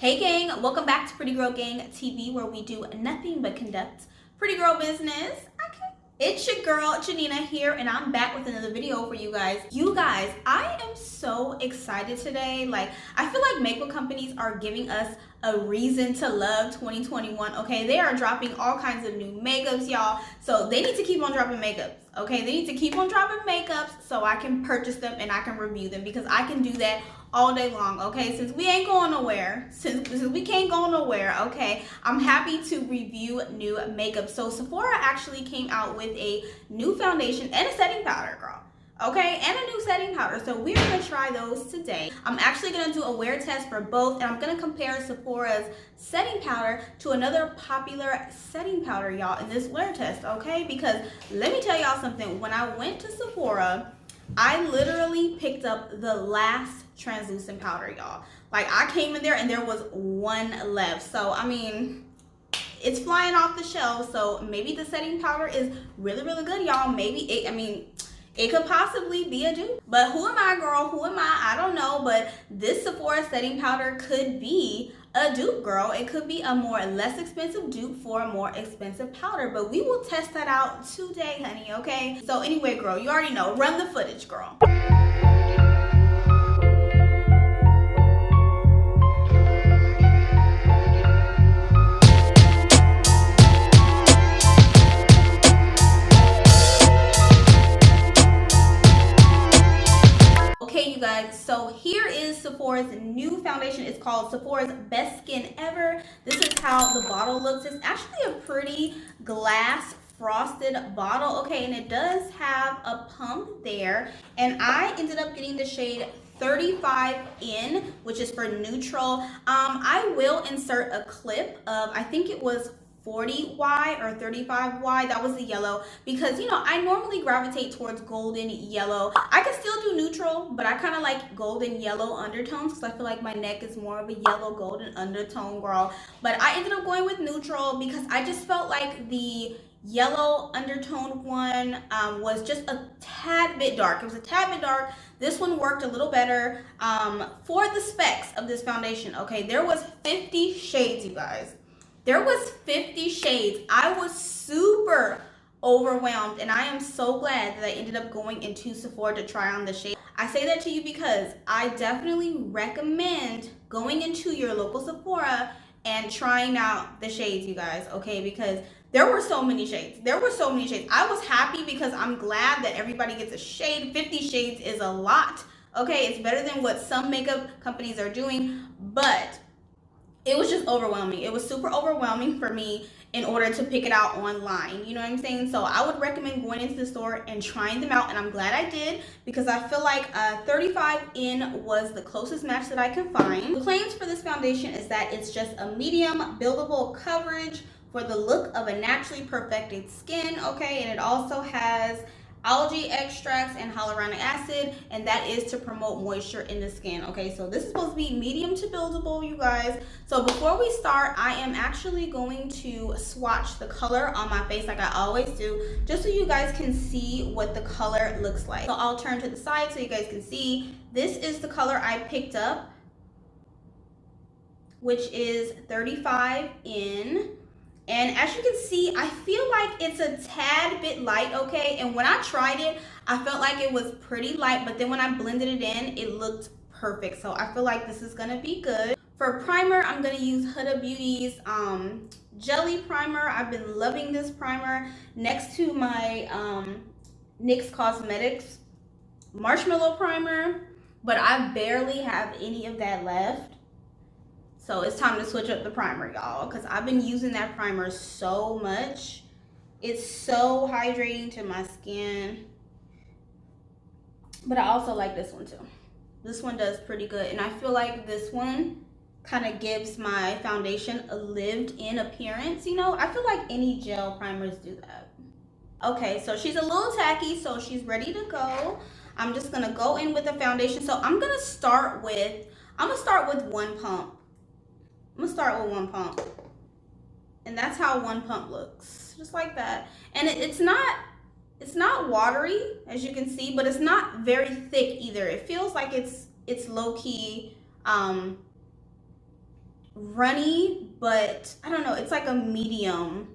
Hey gang, welcome back to Pretty Girl Gang TV, where we do nothing but conduct pretty girl business. Okay. It's your girl Janina here, and I'm back with another video for you guys. You guys, I am so excited today. I feel like makeup companies are giving us a reason to love 2021. Okay, they are dropping all kinds of new makeups, y'all. So they need to keep on dropping makeups. Okay, they need to keep on dropping makeups so I can purchase them and I can review them, because I can do that all day long. Okay, since we ain't going nowhere, since we can't go nowhere, okay, I'm happy to review new makeup. So Sephora actually came out with a new foundation and a setting powder, girl. Okay, and a new setting powder. So we're gonna try those today. I'm actually gonna do a wear test for both, and I'm gonna compare Sephora's setting powder to another popular setting powder, y'all, in this wear test. Okay, because let me tell y'all something. When I went to Sephora, I literally picked up the last translucent powder, y'all. Like, I came in there and there was one left. So I mean, it's flying off the shelf. So maybe the setting powder is really, really good, y'all. Maybe it could possibly be a dupe. But who am I, girl? Who am I? I don't know. But this Sephora setting powder could be a dupe, girl. It could be a less expensive dupe for a more expensive powder. But we will test that out today, honey, okay? So anyway, girl, you already know. Run the footage, girl. Okay, you guys, so here is Sephora's new foundation. It's called Sephora's Best Skin Ever. This is how the bottle looks. It's actually a pretty glass frosted bottle, okay, and it does have a pump there, and I ended up getting the shade 35 in, which is for neutral. I will insert a clip of, I think it was 40Y or 35Y, that was the yellow, because you know I normally gravitate towards golden yellow. I can still do neutral, but I kind of like golden yellow undertones because I feel like my neck is more of a yellow golden undertone, girl. But I ended up going with neutral because I just felt like the yellow undertone one was just a tad bit dark. It was a tad bit dark. This one worked a little better for the specs of this foundation. Okay, there was 50 shades, you guys. There was 50 shades. I was super overwhelmed, and I am so glad that I ended up going into Sephora to try on the shade. I say that to you because I definitely recommend going into your local Sephora and trying out the shades, you guys, okay? Because there were so many shades. There were so many shades. I was happy because I'm glad that everybody gets a shade. 50 shades is a lot, okay? It's better than what some makeup companies are doing, but it was just overwhelming. It was super overwhelming for me in order to pick it out online. You know what I'm saying? So I would recommend going into the store and trying them out, and I'm glad I did because I feel like 35 in was the closest match that I can find. The claims for this foundation is that it's just a medium buildable coverage for the look of a naturally perfected skin, okay? And it also has algae extracts and hyaluronic acid, and that is to promote moisture in the skin. Okay, so this is supposed to be medium to buildable, you guys. So before we start, I am actually going to swatch the color on my face like I always do, just so you guys can see what the color looks like. So I'll turn to the side so you guys can see. This is the color I picked up, which is 35 in. And as you can see, I feel like it's a tad bit light, okay? And when I tried it, I felt like it was pretty light, but then when I blended it in, it looked perfect. So I feel like this is gonna be good. For primer, I'm gonna use Huda Beauty's Jelly Primer. I've been loving this primer next to my NYX Cosmetics Marshmallow Primer, but I barely have any of that left. So it's time to switch up the primer, y'all, because I've been using that primer so much. It's so hydrating to my skin. But I also like this one too. This one does pretty good. And I feel like this one kind of gives my foundation a lived-in appearance. You know, I feel like any gel primers do that. Okay, so she's a little tacky, so she's ready to go. I'm just going to go in with the foundation. So I'm going to start with one pump. I'm gonna start with one pump, and that's how one pump looks, just like that. And it's not watery, as you can see, but it's not very thick either. It feels like it's low-key runny, but I don't know, it's like a medium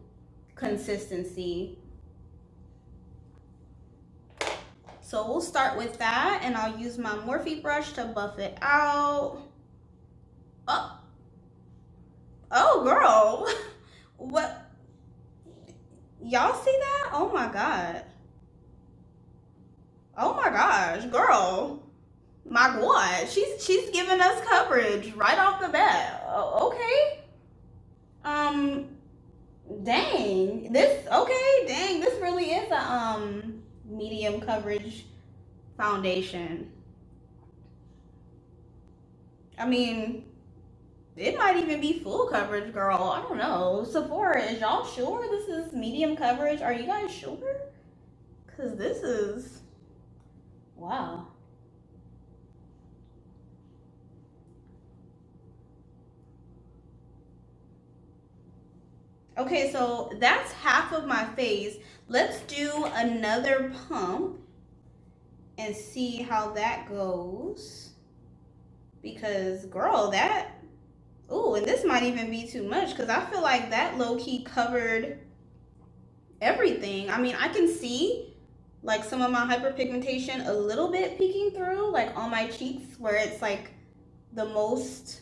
consistency. So we'll start with that, and I'll use my Morphe brush to buff it out. Oh girl, what? Y'all see that? Oh my god. Oh my gosh, girl. My god, she's giving us coverage right off the bat. Okay. Dang. This really is a medium coverage foundation. I mean, it might even be full coverage, girl. I don't know. Sephora, is y'all sure this is medium coverage? Are you guys sure? Because this is, wow. Okay, so that's half of my face. Let's do another pump and see how that goes. Because, girl, that, ooh, and this might even be too much because I feel like that low-key covered everything. I mean, I can see like some of my hyperpigmentation a little bit peeking through, like on my cheeks where it's like the most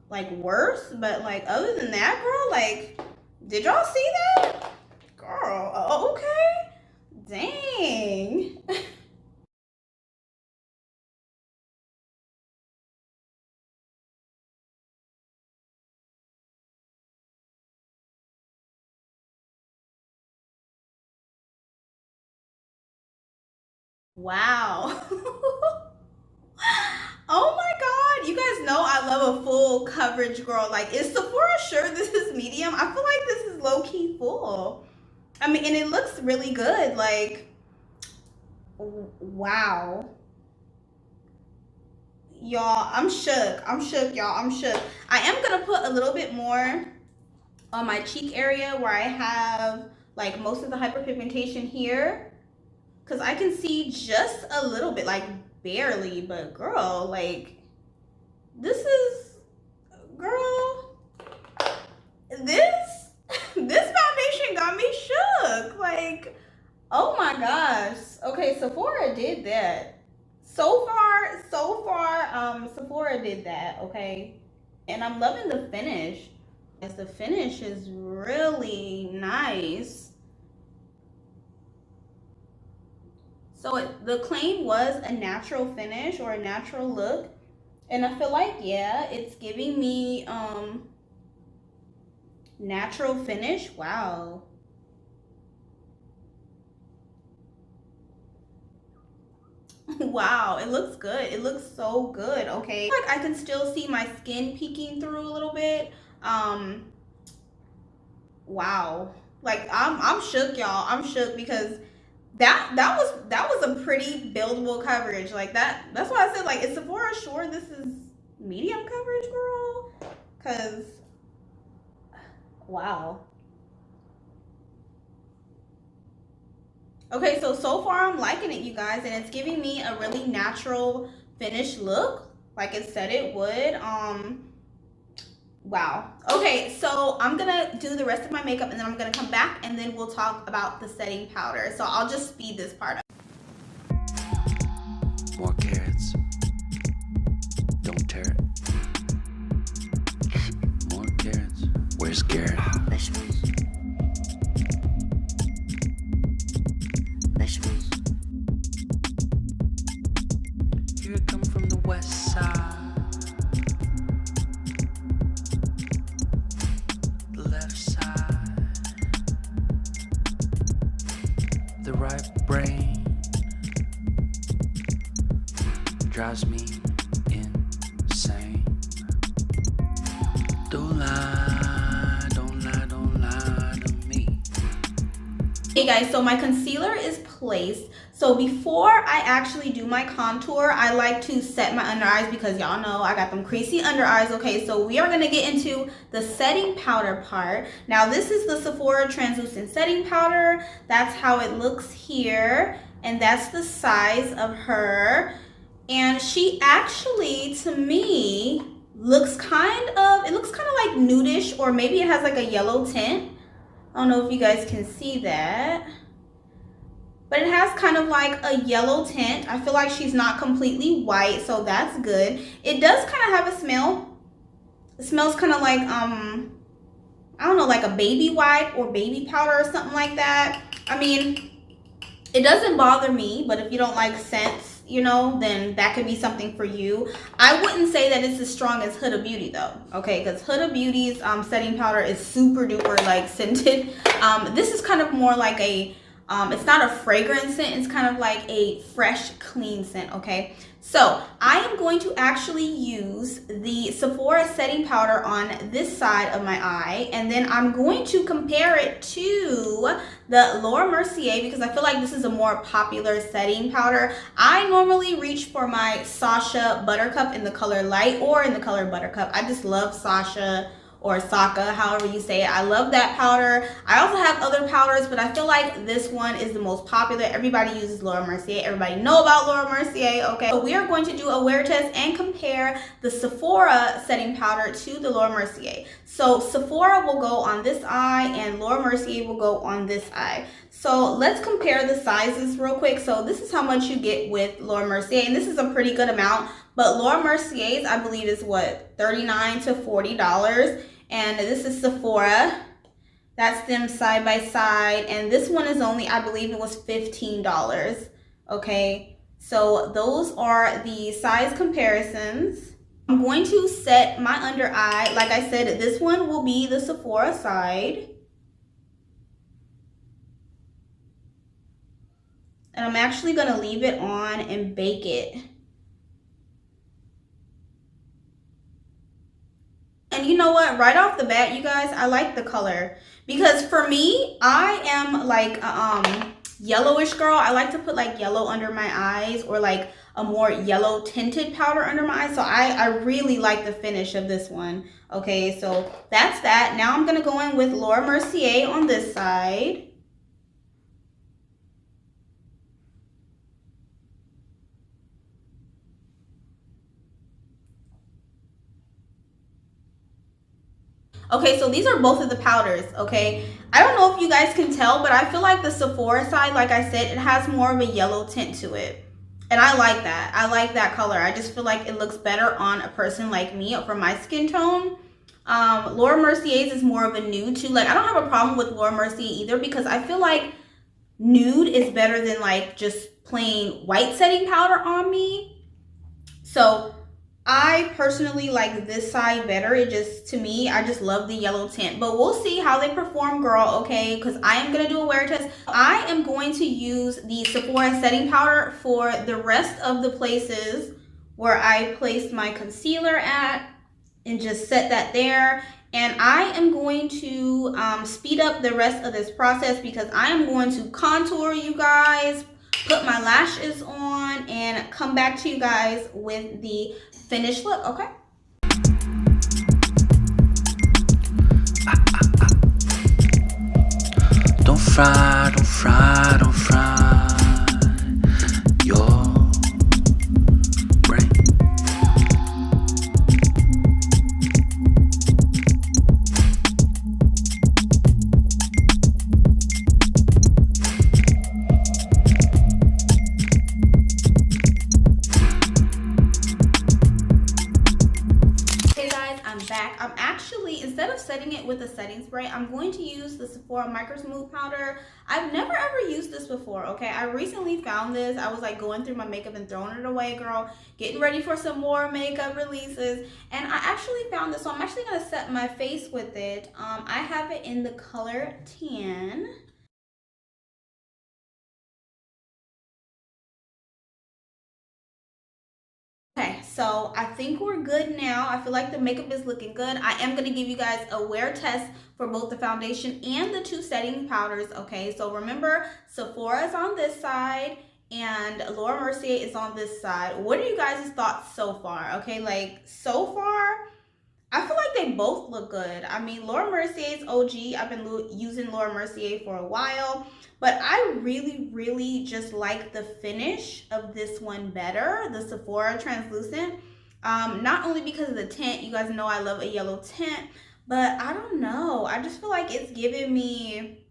like worse, but like other than that, girl, like, did y'all see that? Girl, okay. Dang. Wow. Oh my god, you guys know I love a full coverage, girl. Like, is Sephora sure this is medium? I feel like this is low-key full. I mean, and it looks really good. Like, wow. Y'all, I'm shook. I'm shook, y'all. I'm shook. I am gonna put a little bit more on my cheek area where I have like most of the hyperpigmentation here, because I can see just a little bit, like barely, but girl, like, this is, girl, this foundation got me shook. Like, oh my gosh. Okay, Sephora did that. So far, Sephora did that, okay? And I'm loving the finish. As the finish is really nice. So the claim was a natural finish or a natural look. And I feel like, yeah, it's giving me natural finish. Wow. Wow, it looks good. It looks so good. Okay, like I can still see my skin peeking through a little bit. Wow, like I'm shook, y'all. I'm shook because that was a pretty buildable coverage. Like that's why I said, like, is Sephora sure this is medium coverage, girl? Because wow. Okay, so far I'm liking it, you guys, and it's giving me a really natural finished look, like it said it would. Wow. Okay, so I'm gonna do the rest of my makeup, and then I'm gonna come back, and then we'll talk about the setting powder. So I'll just speed this part up. More carrots. Don't tear it. More carrots. Where's Garrett? Vegetables. Vegetables. Here it come from the west side. The left side. The right brain drives me insane. Don't lie, don't lie, don't lie to me. Hey guys, so my concealer is placed. So before I actually do my contour, I like to set my under eyes because y'all know I got them creasy under eyes. Okay, so we are gonna get into the setting powder part. Now this is the Sephora translucent setting powder. That's how it looks here, and that's the size of her. And she actually, to me, looks kind of or maybe it has like a yellow tint. I don't know if you guys can see that, but it has kind of like a yellow tint. I feel like she's not completely white, so that's good. It does kind of have a smell. It smells kind of like, I don't know, like a baby wipe or baby powder or something like that. I mean, it doesn't bother me, but if you don't like scents, you know, then that could be something for you. I wouldn't say that it's as strong as Huda Beauty though, okay? Because Huda Beauty's setting powder is super duper like scented. This is kind of more like a, it's not a fragrance scent, it's kind of like a fresh, clean scent, okay? So I am going to actually use the Sephora setting powder on this side of my eye, and then I'm going to compare it to the Laura Mercier because I feel like this is a more popular setting powder. I normally reach for my Sasha Buttercup in the color Light or in the color Buttercup. I just love Sasha or Saka, however you say it. I love that powder. I also have other powders, but I feel like this one is the most popular. Everybody uses Laura Mercier. Everybody know about Laura Mercier, okay? So we are going to do a wear test and compare the Sephora setting powder to the Laura Mercier. So Sephora will go on this eye and Laura Mercier will go on this eye. So let's compare the sizes real quick. So this is how much you get with Laura Mercier, and this is a pretty good amount, but Laura Mercier's I believe is what, $39 to $40. And this is Sephora. That's them side by side. And this one is only, I believe it was $15. Okay, so those are the size comparisons. I'm going to set my under eye. Like I said, this one will be the Sephora side. And I'm actually gonna leave it on and bake it. And you know what, right off the bat, you guys, I like the color because for me, I am like a yellowish girl. I like to put like yellow under my eyes or like a more yellow tinted powder under my eyes. So I really like the finish of this one. Okay, so that's that. Now I'm gonna go in with Laura Mercier on this side. Okay, so these are both of the powders, okay? I don't know if you guys can tell, but I feel like the Sephora side, like I said, it has more of a yellow tint to it. And I like that. I like that color. I just feel like it looks better on a person like me for my skin tone. Laura Mercier's is more of a nude too. Like, I don't have a problem with Laura Mercier either because I feel like nude is better than like just plain white setting powder on me. So I personally like this side better. It just, to me, I just love the yellow tint. But we'll see how they perform, girl, okay? Because I am going to do a wear test. I am going to use the Sephora setting powder for the rest of the places where I placed my concealer at and just set that there. And I am going to speed up the rest of this process because I am going to contour, you guys, put my lashes on, and come back to you guys with the finished look, okay? Don't fry, don't fry, don't fry your brain. I'm actually, instead of setting it with a setting spray, I'm going to use the Sephora MicroSmooth Powder. I've never ever used this before, okay? I recently found this. I was like going through my makeup and throwing it away, girl, getting ready for some more makeup releases, and I actually found this, so I'm actually gonna set my face with it. I have it in the color tan. Okay, so I think we're good now. I feel like the makeup is looking good. I am going to give you guys a wear test for both the foundation and the two setting powders, okay? So remember, Sephora is on this side and Laura Mercier is on this side. What are you guys' thoughts so far, okay? Like, so far, I feel like they both look good. I mean, Laura Mercier's OG. I've been using Laura Mercier for a while. But I really just like the finish of this one better, the Sephora Translucent. Not only because of the tint, you guys know I love a yellow tint, but I don't know. I just feel like it's giving me,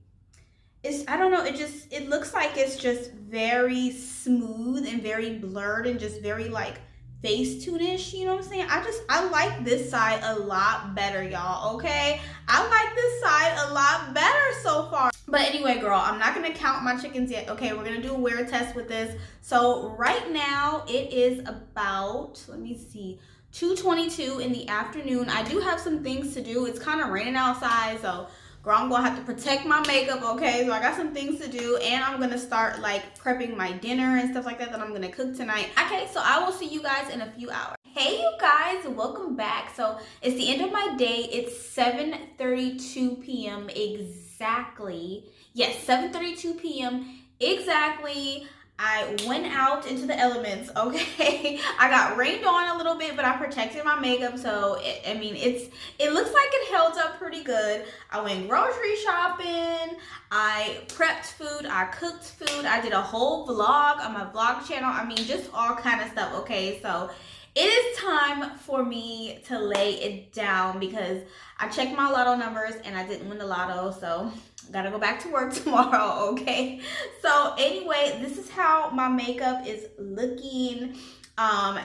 I don't know, it looks like it's just very smooth and very blurred and just very like Facetune-ish, you know what I'm saying? I like this side a lot better, y'all, okay? I like this side a lot better so far. But anyway, girl, I'm not gonna count my chickens yet. Okay, we're gonna do a wear test with this. So right now it is about, let me see, 2:22 in the afternoon. I do have some things to do. It's kind of raining outside, so girl, I'm gonna have to protect my makeup, okay? So I got some things to do, and I'm gonna start like prepping my dinner and stuff like that I'm gonna cook tonight. Okay, so I will see you guys in a few hours. Hey you guys, welcome back. So it's the end of my day. It's 7:32 p.m. exactly. Yes, 7:32 p.m. exactly. I went out into the elements, okay? I got rained on a little bit, but I protected my makeup, so it looks like it held up pretty good. I went grocery shopping, I prepped food, I cooked food, I did a whole vlog on my vlog channel. I mean, just all kind of stuff, okay? So it is time for me to lay it down because I checked my lotto numbers and I didn't win the lotto, so gotta go back to work tomorrow, okay? So anyway, this is how my makeup is looking.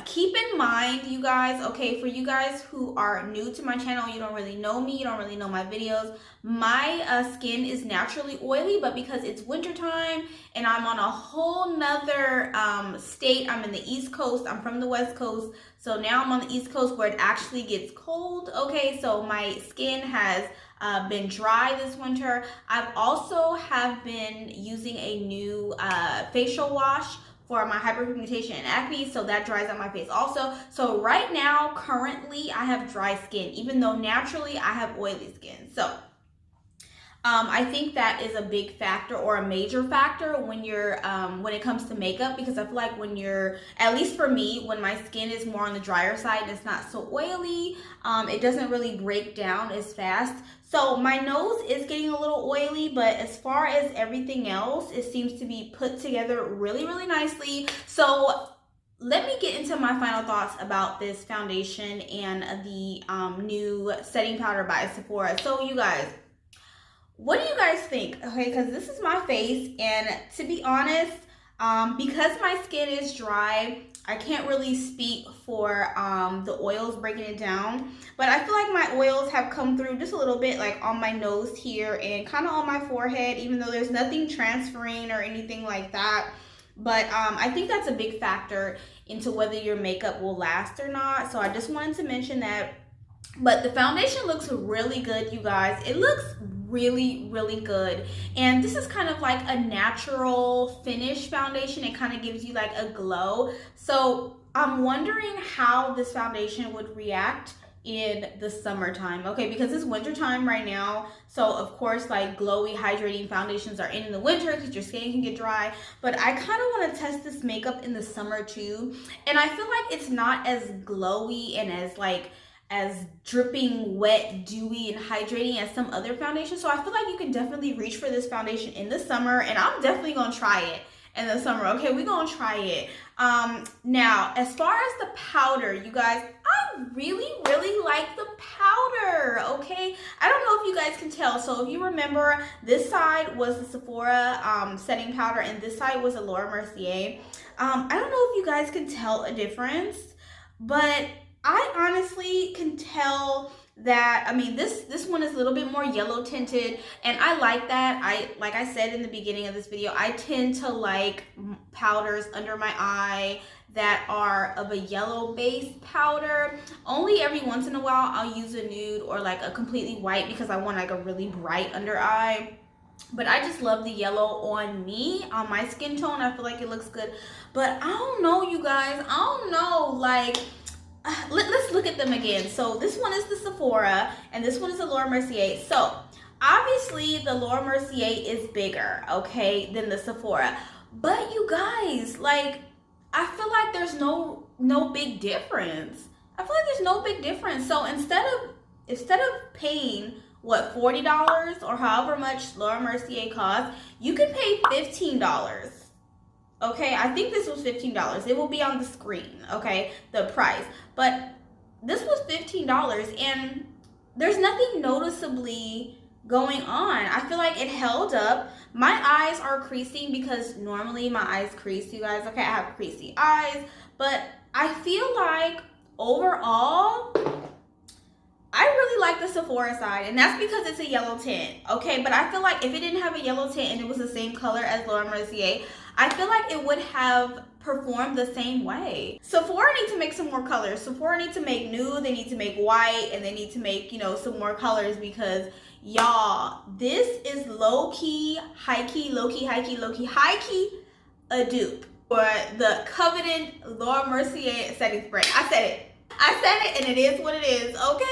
Keep in mind, you guys, okay, for you guys who are new to my channel, you don't really know me, you don't really know my videos, my skin is naturally oily, but because it's wintertime and I'm on a whole nother state, I'm in the East Coast, I'm from the West Coast, so now I'm on the East Coast where it actually gets cold, okay? So my skin has been dry this winter. I've also have been using a new facial wash for my hyperpigmentation and acne, so that dries out my face also. So right now, currently, I have dry skin, even though naturally I have oily skin. So I think that is a big factor or a major factor when you're when it comes to makeup, because I feel like when you're, at least for me, when my skin is more on the drier side and it's not so oily, it doesn't really break down as fast. So my nose is getting a little oily, but as far as everything else, it seems to be put together really, really nicely. So let me get into my final thoughts about this foundation and the new setting powder by Sephora. So you guys, what do you guys think? Okay, because this is my face, and to be honest, because my skin is dry, I can't really speak for the oils breaking it down, but I feel like my oils have come through just a little bit, like on my nose here and kind of on my forehead, even though there's nothing transferring or anything like that. But I think that's a big factor into whether your makeup will last or not. So I just wanted to mention that. But the foundation looks really good, you guys. It looks really, really good. And this is kind of like a natural finish foundation. It kind of gives you like a glow. So I'm wondering how this foundation would react in the summertime, okay? Because it's wintertime right now, so of course like glowy hydrating foundations are in the winter because your skin can get dry, but I kind of want to test this makeup in the summer too, and I feel like it's not as glowy and as dripping wet, dewy, and hydrating as some other foundations. So I feel like you can definitely reach for this foundation in the summer, and I'm definitely gonna try it in the summer. Okay, we're gonna try it. Now, as far as the powder, you guys, I really, really like the powder, okay? I don't know if you guys can tell. So if you remember, this side was the Sephora setting powder, and this side was a Laura Mercier. I don't know if you guys can tell a difference, but I honestly can tell that, I mean, this one is a little bit more yellow tinted, and I like that. Like I said in the beginning of this video, I tend to like powders under my eye that are of a yellow based powder. Only every once in a while I'll use a nude or like a completely white because I want like a really bright under eye. But I just love the yellow on me, on my skin tone. I feel like it looks good. But I don't know, you guys. I don't know, like, let's look at them again. So this one is the Sephora and this one is the Laura Mercier. So obviously the Laura Mercier is bigger, okay, than the Sephora. But you guys, like, I feel like there's no big difference. I feel like there's no big difference. So instead of paying what, $40 or however much Laura Mercier costs, you can pay $15. Okay, I think this was $15. It will be on the screen, okay, the price. But this was $15, and there's nothing noticeably going on. I feel like it held up. My eyes are creasing because normally my eyes crease, you guys. Okay, I have creasy eyes, but I feel like overall, I really like the Sephora side, and that's because it's a yellow tint, okay? But I feel like if it didn't have a yellow tint and it was the same color as Laura Mercier, I feel like it would have performed the same way. Sephora needs to make some more colors. Sephora needs to make nude, they need to make white, and they need to make, you know, some more colors because, y'all, this is low-key, high-key, low-key, high-key, low-key, high-key, a dupe for the coveted Laura Mercier setting spray. I said it. I said it, and it is what it is, okay?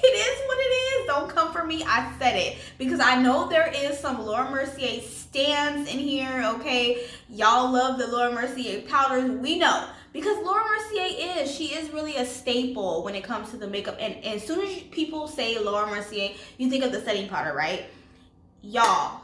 It is what it is. Don't come for me. I said it because I know there is some Laura Mercier stands in here, okay? Y'all love the Laura Mercier powders. We know because Laura Mercier she is really a staple when it comes to the makeup. And as soon as people say Laura Mercier, you think of the setting powder, right? Y'all,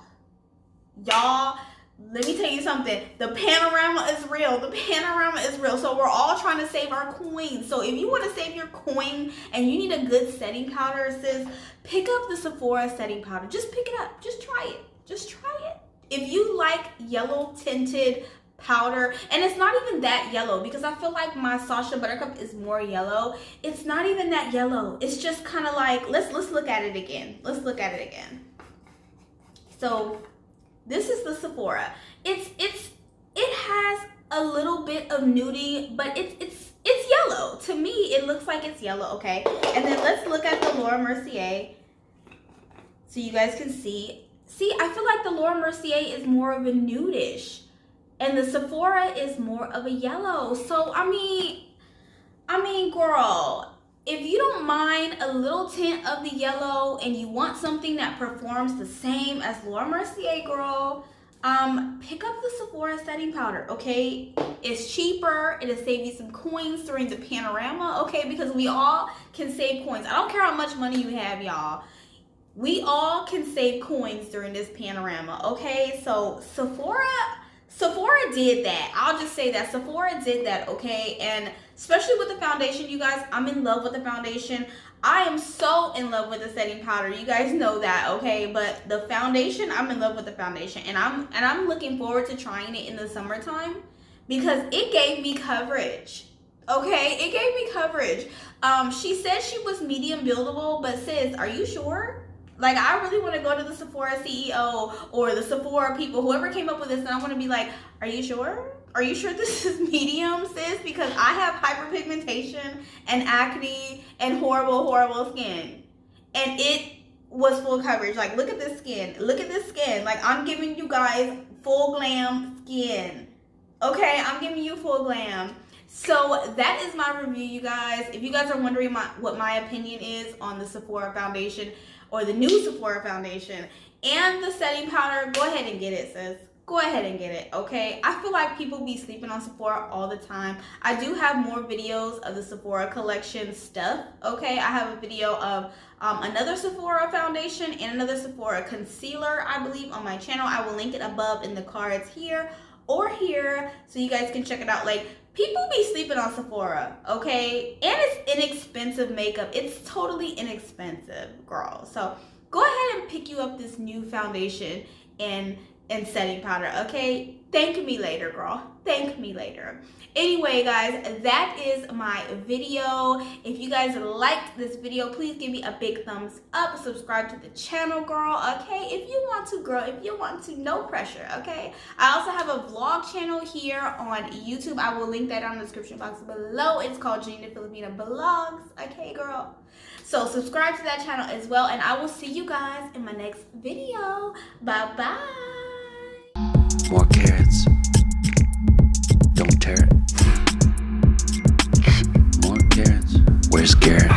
let me tell you something. The panorama is real. The panorama is real. So we're all trying to save our coins. So if you want to save your coin and you need a good setting powder, sis, pick up the Sephora setting powder. Just pick it up. Just try it. Just try it. If you like yellow tinted powder, and it's not even that yellow because I feel like my Sasha Buttercup is more yellow. It's not even that yellow. It's just kind of like, let's look at it again. Let's look at it again. So this is the Sephora. It has a little bit of nudie, but it's yellow. To me, it looks like it's yellow, okay? And then let's look at the Laura Mercier so you guys can see. See, I feel like the Laura Mercier is more of a nudish, and the Sephora is more of a yellow. So I mean, girl, if you don't mind a little tint of the yellow and you want something that performs the same as Laura Mercier, girl, pick up the Sephora setting powder, okay? It's cheaper. It'll save you some coins during the panorama, okay? Because we all can save coins. I don't care how much money you have, y'all. We all can save coins during this panorama, okay? So Sephora did that. I'll just say that Sephora did that, okay? And especially with the foundation, you guys, I'm in love with the foundation. I am so in love with the setting powder. You guys know that, okay? But the foundation, I'm in love with the foundation, and I'm looking forward to trying it in the summertime because it gave me coverage. Okay, it gave me coverage. She said she was medium buildable, but sis, are you sure? Like, I really want to go to the Sephora CEO or the Sephora people, whoever came up with this, and I want to be like, are you sure? Are you sure this is medium, sis? Because I have hyperpigmentation and acne and horrible skin. And it was full coverage. Like, look at this skin. Look at this skin. Like, I'm giving you guys full glam skin. Okay, I'm giving you full glam. So that is my review, you guys. If you guys are wondering what my opinion is on the Sephora foundation or the new Sephora foundation and the setting powder, go ahead and get it, sis. Go ahead and get it, okay? I feel like people be sleeping on Sephora all the time. I do have more videos of the Sephora collection stuff, okay? I have a video of another Sephora foundation and another Sephora concealer, I believe, on my channel. I will link it above in the cards here or here so you guys can check it out. Like, people be sleeping on Sephora, okay? And it's inexpensive makeup. It's totally inexpensive, girl. So go ahead and pick you up this new foundation and setting powder, okay? Thank me later, girl. Thank me later. Anyway, guys, that is my video. If you guys liked this video, please give me a big thumbs up. Subscribe to the channel, girl, okay? If you want to, girl, if you want to, no pressure, okay? I also have a vlog channel here on YouTube. I will link that down in the description box below. It's called JeaninAFilipina Vlogs, okay, girl? So subscribe to that channel as well, and I will see you guys in my next video. Bye-bye. More care.